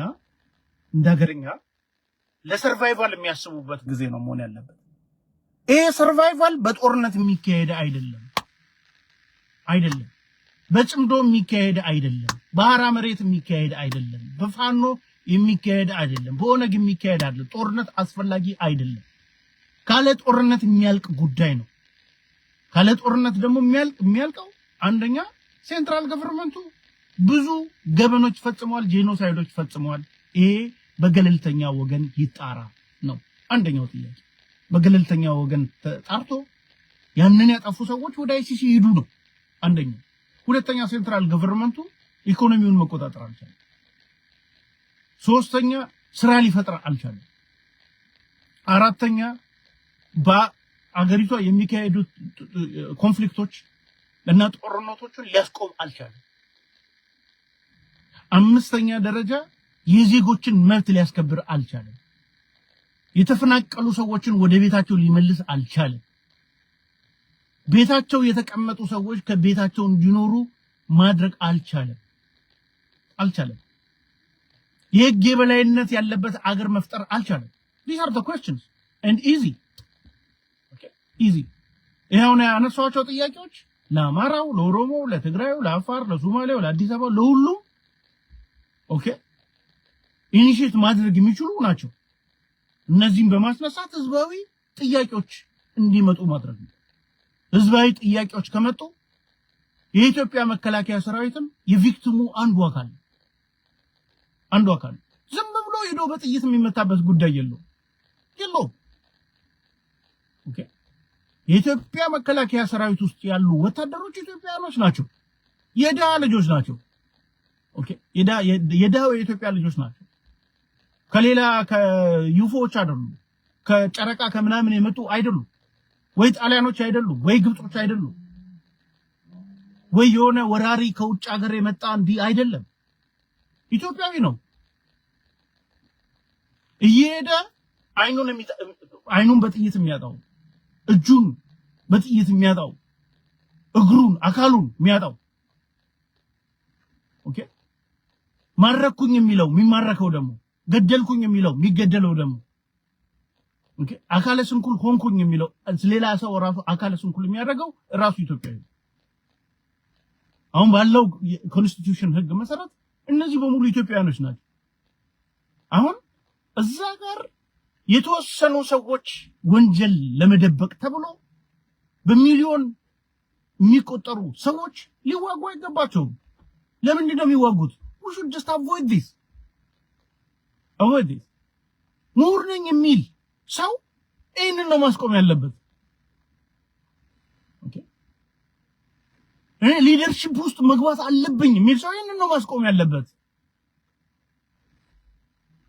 ለሰርቫይቫል የሚያስቡበት ጊዜ ነው መሆን ያለበት። ይሄ ሰርቫይቫል በጦርነት የሚካሄድ አይደለም። በጭምዶ የሚካሄድ አይደለም። በሐራ መሬት የሚካሄድ አይደለም። በፋኖ የሚካሄድ አይደለም። በኦነግ የሚካሄድ አይደለም። ጦርነት አስፈላጊ አይደለም። ካለ ጦርነት የሚያልቅ ጉዳይ ነው። ካለ ጦርነት ደግሞ የሚያልቀው አንደኛ ሴንትራል ገቨርንመንቱ ብዙ ገበኖች ፈጽሟል፣ ጄኖሳይዶች ፈጽሟል። ይሄ በገለልተኛ ወገን ይጣራ ነው አንደኛው ጥያቄ። በገለልተኛ ወገን ተጣርቶ ያንን ያጠፉ ሰዎች ወደ አይሲሲ ይሄዱ ነው አንደኛው። ሁለተኛ ሴንትራል ገቨርንመንቱ ኢኮኖሚውን መቆጣጠር አልቻለም። ሶስተኛ ስራ ሊፈጥር አልቻለም። አራተኛ በአገሪቷ የሚካሄዱ ኮንፍሊክቶች እና ጦርነቶችን ሊያስቆም አልቻለም። አምስተኛ ደረጃ የዜጎችን መብት ሊያስከብር አልቻለም። የተፈናቀሉ ሰዎችን ወደ ቤታቸው ሊመልስ አልቻለም። ቤታቸው የተቀመጡ ሰዎች ከቤታቸው እንዲኖሩ ማድረግ አልቻለም። የህግ የበላይነት ያለበት አገር መፍጠር አልቻለም። these are the questions and easy ይሄው ነው ያነሳቸው ጥያቄዎች ለአማራው፣ ለኦሮሞው፣ ለትግራዩ፣ ለአፋር፣ ለሶማሌው፣ ለአዲስ አበባ ለሁሉም ኦኬ ኢኒሺየት ማድረግ የሚችሉ ናቸው። እነዚህን በማስነሳት ህዝባዊ ጥያቄዎች እንዲመጡ ማድረግ ነው። ህዝባዊ ጥያቄዎች ከመጡ የኢትዮጵያ መከላከያ ሰራዊትም የቪክቲሙ አንዱ አካል ዝም ብሎ ሄዶ በጥይት የሚመታበት ጉዳይ የለውም። ኦኬ የኢትዮጵያ መከላከያ ሰራዊት ውስጥ ያሉ ወታደሮች ኢትዮጵያኖች ናቸው። የዳ ልጆች ናቸው። ኦኬ የዳው የኢትዮጵያ ልጆች ናቸው። ከሌላ ከዩፎዎች አይደሉም። ከጨረቃ ከምናምን የመጡ አይደሉም። ወይ ጣሊያኖች አይደሉም፣ ወይ ግብጾች አይደሉም፣ ወይ የሆነ ወራሪ ከውጭ ሀገር የመጣ እንዲህ አይደለም። ኢትዮጵያዊ ነው። እየሄደ አይኑን በጥይት የሚያጣው፣ እጁን በጥይት የሚያጣው፣ እግሩን አካሉን የሚያጣው ኦኬ ማረኩኝ የሚለው የሚማረከው ደግሞ ገደልኩኝ የሚለው የሚገደለው ደግሞ ኦኬ አካለ ስንኩል ሆንኩኝ የሚለው ሌላ ሰው ራሱ አካለ ስንኩል የሚያደርገው ራሱ ኢትዮጵያዊ። አሁን ባለው ኮንስቲቲዩሽን ህግ መሰረት እነዚህ በሙሉ ኢትዮጵያውያኖች ናቸው። አሁን እዛ ጋር የተወሰኑ ሰዎች ወንጀል ለመደበቅ ተብሎ በሚሊዮን የሚቆጠሩ ሰዎች ሊዋጉ አይገባቸውም። ለምንድን ነው የሚዋጉት? we should just avoid this ምሁር ነኝ የሚል ሰው ይህንን ነው ማስቆም ያለበት። ኦኬ ሊደርሺፕ ውስጥ መግባት አለብኝ የሚል ሰው ይህንን ነው ማስቆም ያለበት።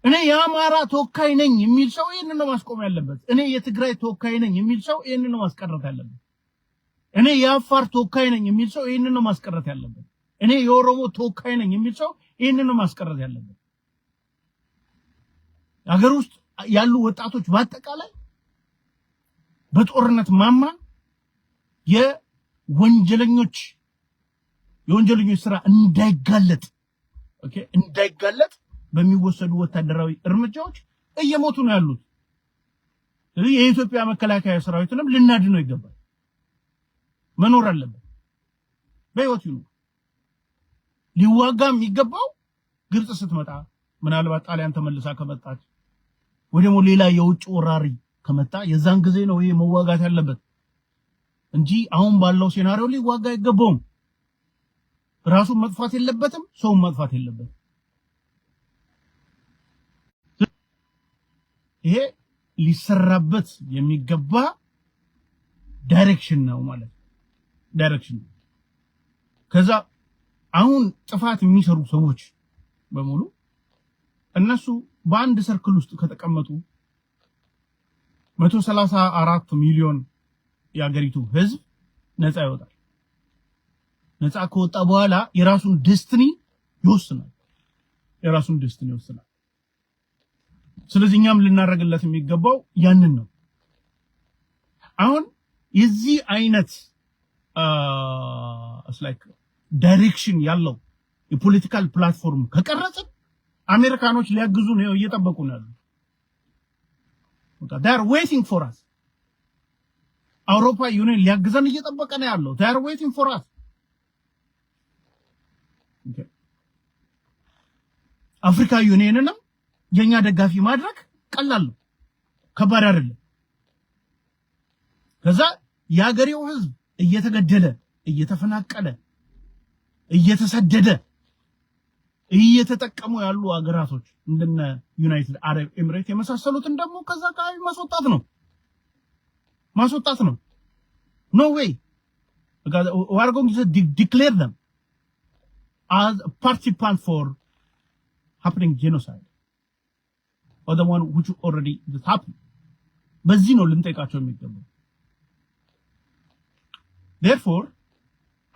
እኔ የአማራ ተወካይ ነኝ የሚል ሰው ይህንን ነው ማስቆም ያለበት። እኔ የትግራይ ተወካይ ነኝ የሚል ሰው ይህንን ነው ማስቀረት ያለበት። እኔ የአፋር ተወካይ ነኝ የሚል ሰው ይህንን ነው ማስቀረት ያለበት። እኔ የኦሮሞ ተወካይ ነኝ የሚል ሰው ይህንን ነው ማስቀረት ያለበት። ሀገር ውስጥ ያሉ ወጣቶች በአጠቃላይ በጦርነት ማማ የወንጀለኞች ስራ እንዳይጋለጥ በሚወሰዱ ወታደራዊ እርምጃዎች እየሞቱ ነው ያሉት። ስለዚህ የኢትዮጵያ መከላከያ ሰራዊትንም ልናድነው ይገባል። መኖር አለበት። በህይወት ይኑር። ሊዋጋ የሚገባው ግብጽ ስትመጣ፣ ምናልባት ጣሊያን ተመልሳ ከመጣች ወይ ደግሞ ሌላ የውጭ ወራሪ ከመጣ የዛን ጊዜ ነው ይሄ መዋጋት ያለበት እንጂ አሁን ባለው ሴናሪዮ ሊዋጋ አይገባውም። ራሱን መጥፋት የለበትም፣ ሰውን መጥፋት የለበትም። ይሄ ሊሰራበት የሚገባ ዳይሬክሽን ነው ማለት ዳይሬክሽን ከዛ አሁን ጥፋት የሚሰሩ ሰዎች በሙሉ እነሱ በአንድ ሰርክል ውስጥ ከተቀመጡ 134 ሚሊዮን ያገሪቱ ህዝብ ነፃ ይወጣል ነፃ ከወጣ በኋላ የራሱን ዴስቲኒ ይወስናል ስለዚህ እኛም ልናረጋግለት የሚገባው ያንን ነው አሁን የዚህ አይነት like ዳይሬክሽን ያለው የፖለቲካል ፕላትፎርም ከቀረጸ አሜሪካኖች ሊያግዙ ነው እየጠበቁ ነው ያሉት they are waiting for us አውሮፓ ዩኒየን ሊያግዘን እየጠበቀ ነው ያለው they are waiting for us okay አፍሪካ ዩኒየንንም የኛ ደጋፊ ማድረግ ቀላል ነው ከባድ አይደለም ከዛ ያገሬው ህዝብ እየተገደለ እየተፈናቀለ እየተሰደደ እየተጠቀሙ ያሉ አገራቶች እንደነ ዩናይትድ አረብ ኤሚሬት የመሳሰሉትን ደግሞ ከዛ አካባቢ ማስወጣት ነው no way because we are going to declare them as a participant for happening genocide or the one which already is happening በዚህ ነው ልንጠይቃቸው የሚገባው therefore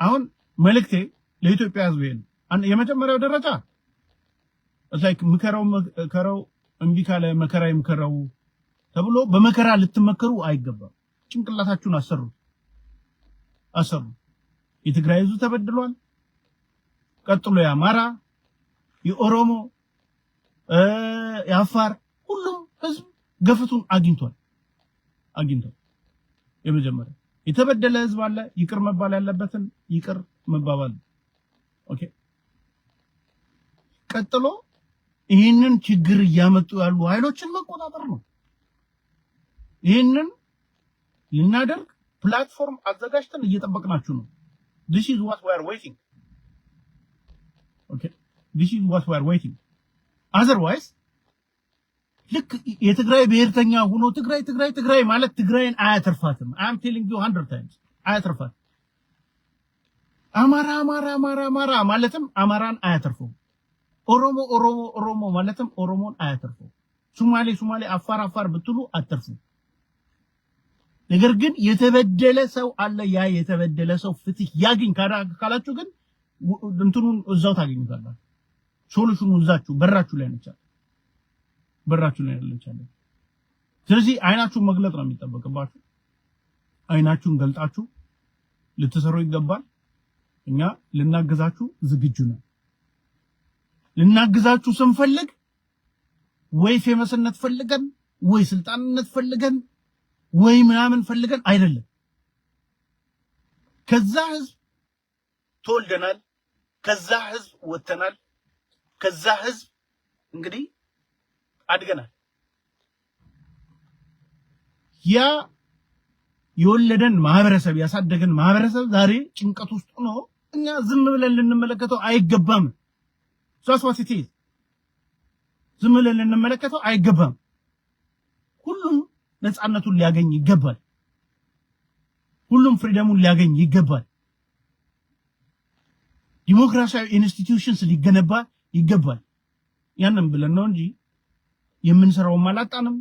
አሁን መልእክቴ ለኢትዮጵያ ህዝብ ነው የመጀመሪያው ደረጃ like መከራው እንቢ ካለ መከራ ይምከራው ተብሎ በመከራ ልትመከሩ አይገባም ጭንቅላታችሁን አሰሩ የትግራይ ህዝብ ተበድሏል ቀጥሎ የአማራ የኦሮሞ የአፋር ሁሉም ህዝብ ገፈቱን አግኝቷል የመጀመሪያ የተበደለ ህዝብ አለ ይቅር መባል ያለበትን ይቅር መባባል ኦኬ ቀጥሎ ይሄንን ችግር ያመጡ ያሉ ኃይሎችን መቆጣጠር ነው ይሄንን ልናደርግ ፕላትፎርም አዘጋጅተን እየጠበቅናችሁ ነው this is what we are waiting okay this is what we are waiting otherwise ልክ የትግራይ ብሔርተኛ ሆኖ ትግራይ ማለት ትግራይን አያተርፋትም I am telling you 100 times አያተርፋት አማራ ማለትም አማራን አያተርፈው ኦሮሞ ማለትም ኦሮሞን አያተርፈው ሶማሌ አፋር ብትሉ አትርፉ ነገር ግን የተበደለ ሰው አለ ያ የተበደለ ሰው ፍትህ ያግኝ ካላችሁ ግን እንትኑን እዛው ታገኙታላችሁ ሶሉሽኑ እዛችሁ በራችሁ ላይ ነች ስለዚህ አይናችሁን መግለጥ ነው የሚጠበቅባችሁ አይናችሁን ገልጣችሁ ልትሰሩ ይገባል እኛ ልናገዛችሁ ዝግጁ ነን ልናገዛችሁ ስንፈልግ ወይ ፌመስነት ፈልገን ወይ ስልጣንነት ፈልገን ወይ ምናምን ፈልገን አይደለም ከዛ ህዝብ ተወልደናል ከዛ ህዝብ ወተናል ከዛ ህዝብ እንግዲህ አድገናል ያ የወለደን ማህበረሰብ ያሳደገን ማህበረሰብ ዛሬ ጭንቀት ውስጥ ነው እኛ ዝም ብለን ልንመለከተው አይገባም ሷስዋሲቲ ዝም ብለን ልንመለከተው አይገባም ሁሉም ነፃነቱን ሊያገኝ ይገባል ሁሉም ፍሪደሙን ሊያገኝ ይገባል ዲሞክራሲያዊ ኢንስቲትዩሽንስ ሊገነባ ይገባል ያንን ብለን ነው እንጂ የምንሰራው ማላጣንም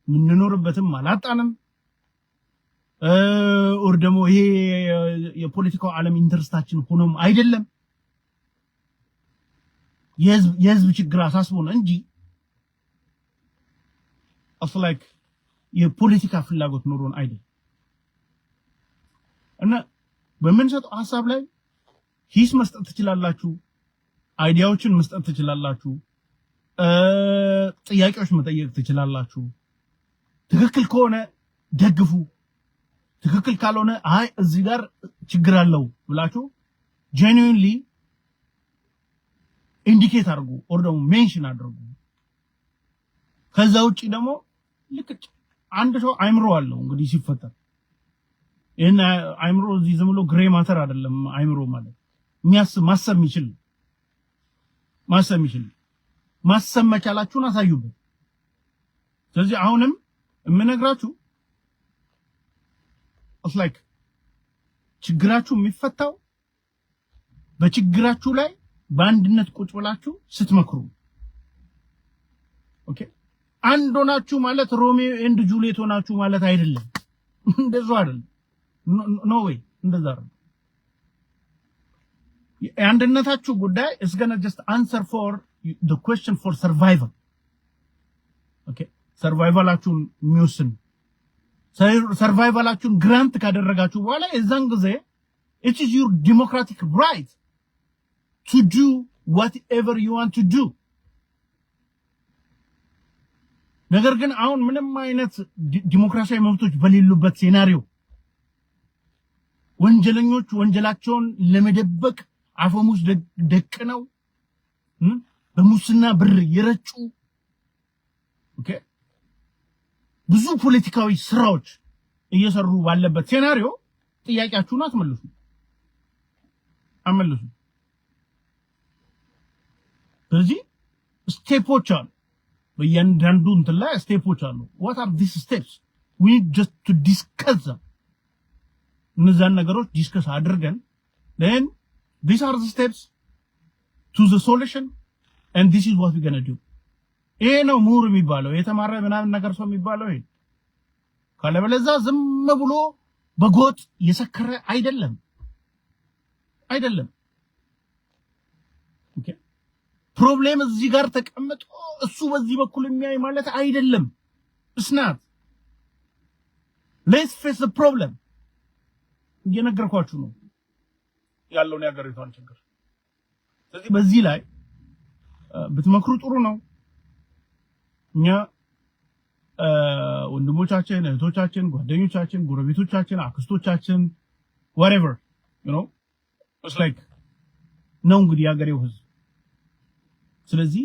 ምንኖርበትም ማላጣንም ኦር ደግሞ ይሄ የፖለቲካው ዓለም ኢንተረስታችን ሆኖም አይደለም የህዝብ ችግር አሳስቦን እንጂ like የፖለቲካ ፍላጎት ኖሮን አይደለም እና በመንሰጠው ሐሳብ ላይ ሂስ መስጠት ትችላላችሁ አይዲያዎችን መስጠት ትችላላችሁ ጥያቄዎች መጠየቅ ትችላላችሁ ትክክል ከሆነ ደግፉ ትክክል ካልሆነ አይ እዚህ ጋር ችግር አለው ብላችሁ genuinely ኢንዲኬት አድርጉ or ደግሞ ሜንሽን አድርጉ ከዛ ውጪ ደግሞ ልክ አንድ ሰው አይምሮ አለው እንግዲህ ሲፈጠር እና አይምሮ እዚህ ዝም ብሎ ግሬ ማተር አይደለም አይምሮ ማለት ማሰብ የሚችል ማሰብ መቻላችሁን አሳዩበት ስለዚህ አሁንም እምነግራችሁ it's like ችግራችሁ የሚፈታው በችግራችሁ ላይ በአንድነት ቁጭ ብላችሁ ስትመክሩ ኦኬ አንድ ሆናችሁ ማለት ሮሚዮ ኤንድ ጁሊየት ሆናችሁ ማለት አይደለም እንደዛ አይደለም ኖ ዌይ እንደዛ አይደለም አንድነታችሁ ጉዳይ is going to just answer for the question for survival okay survivalaችሁን የሚወስን survivalaችሁን grant ካደረጋችሁ በኋላ እዛን ጊዜ it is your democratic right to do whatever you want to do ነገር ግን አሁን ምንም አይነት ዲሞክራሲያዊ መብቶች በሌሉበት ሴናሪዮ ወንጀለኞች ወንጀላቸውን ለመደበቅ አፈሙዝ ደቅነው በሙስና ብር ይረጩ ኦኬ ብዙ ፖለቲካዊ ስራዎች እየሰሩ ባለበት ሴናሪዮ ጥያቄያችሁን አመልሱ ስለዚህ ስቴፖች አሉ በእያንዳንዱ እንትን ላይ ስቴፖች አሉ what are these steps we need just to discuss them እነዛን ነገሮች ዲስከስ አድርገን then these are the steps to the solution and this is what we're going to do ይሄ ነው ምሁር የሚባለው የተማረ ምናምን ነገር ሰው የሚባለው ይሄ ካለበለዛ ዝም ብሎ በጎጥ የሰከረ አይደለም ኦኬ ፕሮብሌም እዚህ ጋር ተቀምጦ እሱ በዚህ በኩል የሚያይ ማለት አይደለም it's not let's face the problem እየነገርኳችሁ ነው ያለውን ያገሪቷን ችግር ስለዚህ በዚህ ላይ ብትመክሩ ጥሩ ነው እኛ ወንድሞቻችን እህቶቻችን ጓደኞቻችን ጎረቤቶቻችን አክስቶቻችን whatever you know it's like ነው እንግዲህ ያገሬው ህዝብ ስለዚህ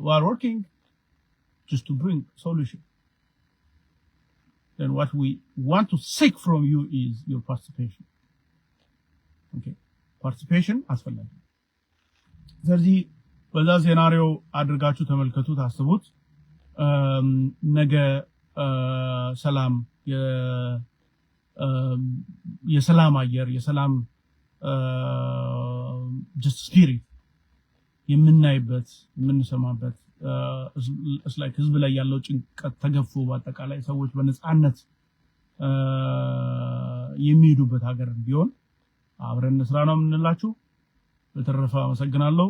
we are working just to bring solution then what we want to seek from you is your participation okay participation አስፈላጊ ስለዚህ በዛ ሴናሪዮ አድርጋችሁ ተመልከቱ ታስቡት ነገ ሰላም የሰላም አየር የሰላም just spirit የምናይበት የምንሰማበት it's like ህዝብ ላይ ያለው ጭንቀት ተገፎ በአጠቃላይ ሰዎች በነጻነት የሚሄዱበት ሀገር ቢሆን አብረን ስራ ነው የምንላችሁ በተረፈ አመሰግናለሁ